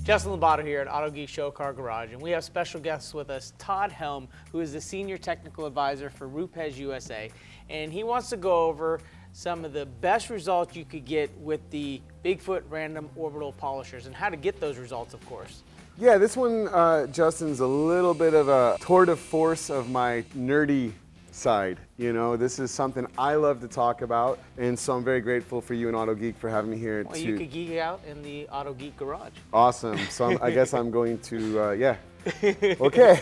Justin Labato here at Autogeek Show Car Garage, and we have special guests with us, Todd Helme, who is the Senior Technical Advisor for Rupes USA, and he wants to go over some of the best results you could get with the Bigfoot Random Orbital Polishers, and how to get those results, of course. Yeah, this one, Justin's a little bit of a tour de force of my nerdy side. You know, this is something I love to talk about, and so I'm very grateful for you and Autogeek for having me here. Well, you could geek out in the Autogeek garage. Awesome. So I guess I'm going to, yeah. Okay.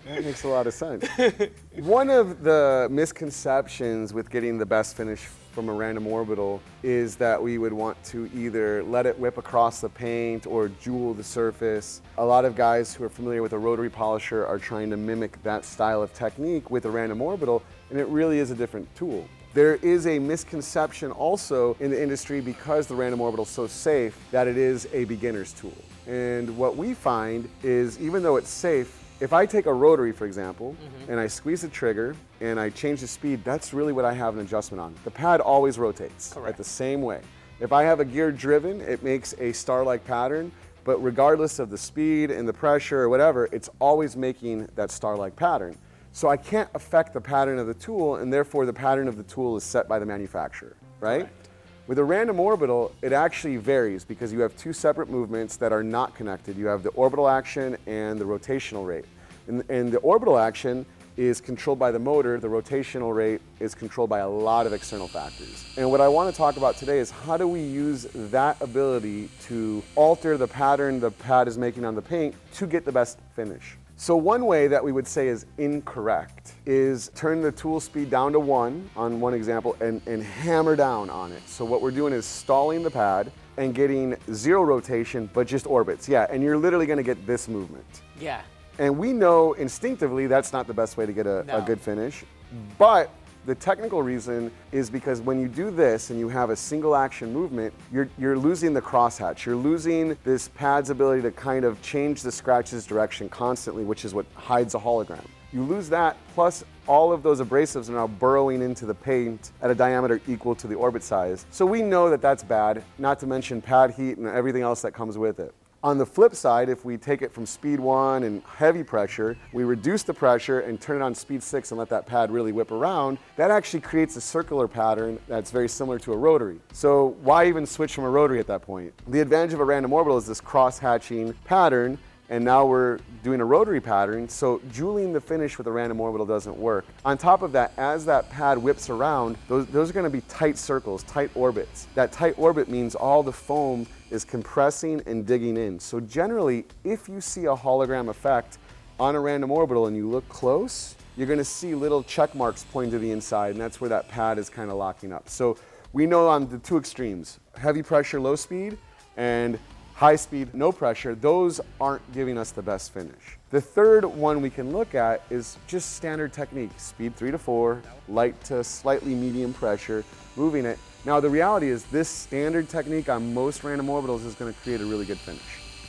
That makes a lot of sense. One of the misconceptions with getting the best finish from a random orbital is that we would want to either let it whip across the paint or jewel the surface. A lot of guys who are familiar with a rotary polisher are trying to mimic that style of technique with a random orbital, and it really is a different tool. There is a misconception also in the industry, because the random orbital is so safe, that it is a beginner's tool. And what we find is, even though it's safe, if I take a rotary, for example, and I squeeze the trigger and I change the speed, that's really what I have an adjustment on. The pad always rotates at the same way. If I have a gear driven, it makes a star-like pattern, but regardless of the speed and the pressure or whatever, it's always making that star-like pattern. So I can't affect the pattern of the tool, and therefore the pattern of the tool is set by the manufacturer, right? Correct. With a random orbital, it actually varies because you have two separate movements that are not connected. You have the orbital action and the rotational rate. And the orbital action is controlled by the motor. The rotational rate is controlled by a lot of external factors. And what I want to talk about today is, how do we use that ability to alter the pattern the pad is making on the paint to get the best finish? So one way that we would say is incorrect is turn the tool speed down to 1 on one example and hammer down on it. So what we're doing is stalling the pad and getting 0 rotation, but just orbits. Yeah, and you're literally going to get this movement. Yeah. And we know instinctively that's not the best way to get a good finish, but the technical reason is because when you do this and you have a single action movement, you're losing the crosshatch. You're losing this pad's ability to kind of change the scratch's direction constantly, which is what hides a hologram. You lose that, plus all of those abrasives are now burrowing into the paint at a diameter equal to the orbit size. So we know that that's bad, not to mention pad heat and everything else that comes with it. On the flip side, if we take it from speed 1 and heavy pressure, we reduce the pressure and turn it on speed 6 and let that pad really whip around, that actually creates a circular pattern that's very similar to a rotary. So why even switch from a rotary at that point? The advantage of a random orbital is this cross-hatching pattern, and now we're doing a rotary pattern, so jeweling the finish with a random orbital doesn't work. On top of that, as that pad whips around, those are going to be tight circles, tight orbits. That tight orbit means all the foam is compressing and digging in. So generally, if you see a hologram effect on a random orbital and you look close, you're going to see little check marks pointing to the inside, and that's where that pad is kind of locking up. So we know on the two extremes, heavy pressure, low speed, and high speed, no pressure, those aren't giving us the best finish. The third one we can look at is just standard technique, speed 3 to 4, light to slightly medium pressure, moving it. Now the reality is this standard technique on most random orbitals is going to create a really good finish.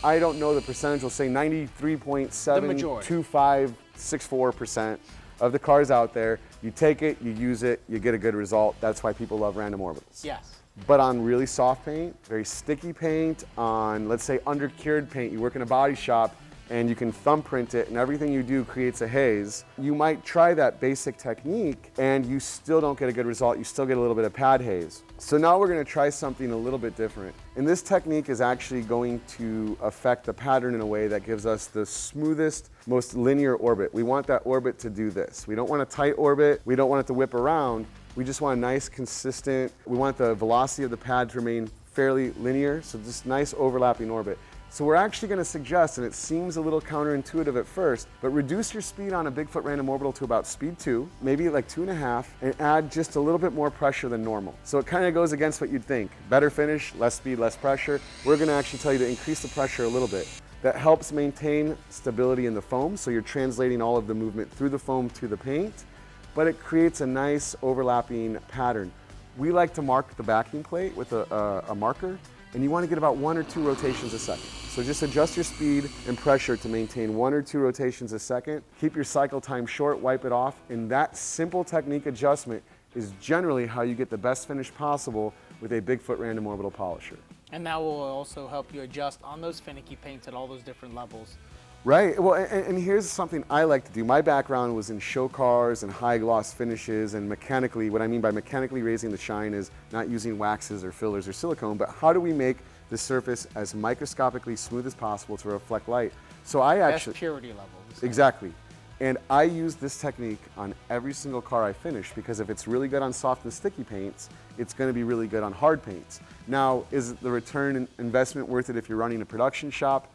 I don't know the percentage, will say 93.72564% of the cars out there, you take it, you use it, you get a good result. That's why people love random orbitals. Yes. But on really soft paint, very sticky paint, on let's say under-cured paint, you work in a body shop and you can thumbprint it and everything you do creates a haze, you might try that basic technique and you still don't get a good result, you still get a little bit of pad haze. So now we're going to try something a little bit different. And this technique is actually going to affect the pattern in a way that gives us the smoothest, most linear orbit. We want that orbit to do this. We don't want a tight orbit, we don't want it to whip around. We just want a nice, consistent, we want the velocity of the pad to remain fairly linear, so just nice overlapping orbit. So we're actually going to suggest, and it seems a little counterintuitive at first, but reduce your speed on a Bigfoot Random Orbital to about speed 2, maybe like 2.5, and add just a little bit more pressure than normal. So it kind of goes against what you'd think. Better finish, less speed, less pressure. We're going to actually tell you to increase the pressure a little bit. That helps maintain stability in the foam, so you're translating all of the movement through the foam to the paint, but it creates a nice overlapping pattern. We like to mark the backing plate with a marker, and you want to get about 1 or 2 rotations a second. So just adjust your speed and pressure to maintain 1 or 2 rotations a second. Keep your cycle time short, wipe it off, and that simple technique adjustment is generally how you get the best finish possible with a Bigfoot Random Orbital Polisher. And that will also help you adjust on those finicky paints at all those different levels. Right. Well, and here's something I like to do. My background was in show cars and high gloss finishes, and mechanically, what I mean by mechanically raising the shine is not using waxes or fillers or silicone, but how do we make the surface as microscopically smooth as possible to reflect light? So I actually... Best purity level. Exactly. And I use this technique on every single car I finish, because if it's really good on soft and sticky paints, it's going to be really good on hard paints. Now, is the return investment worth it if you're running a production shop?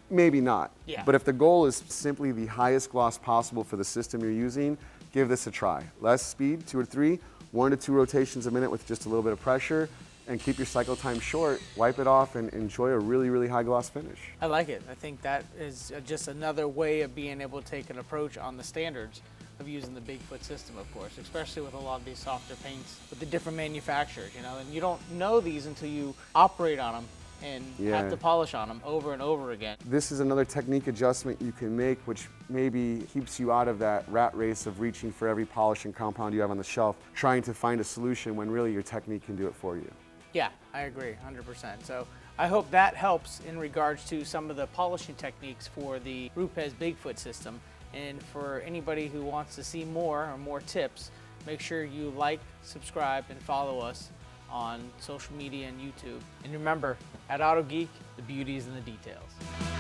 Maybe not. Yeah. But if the goal is simply the highest gloss possible for the system you're using, give this a try. Less speed, 2 or 3, 1 to 2 rotations a minute with just a little bit of pressure, and keep your cycle time short, wipe it off, and enjoy a really, really high gloss finish. I like it. I think that is just another way of being able to take an approach on the standards of using the Bigfoot system, of course, especially with a lot of these softer paints with the different manufacturers, you know, and you don't know these until you operate on them and have to polish on them over and over again. This is another technique adjustment you can make, which maybe keeps you out of that rat race of reaching for every polishing compound you have on the shelf, trying to find a solution when really your technique can do it for you. Yeah, I agree, 100%. So I hope that helps in regards to some of the polishing techniques for the Rupes Bigfoot system. And for anybody who wants to see more or more tips, make sure you like, subscribe, and follow us on social media and YouTube. And remember, at Autogeek, the beauty is in the details.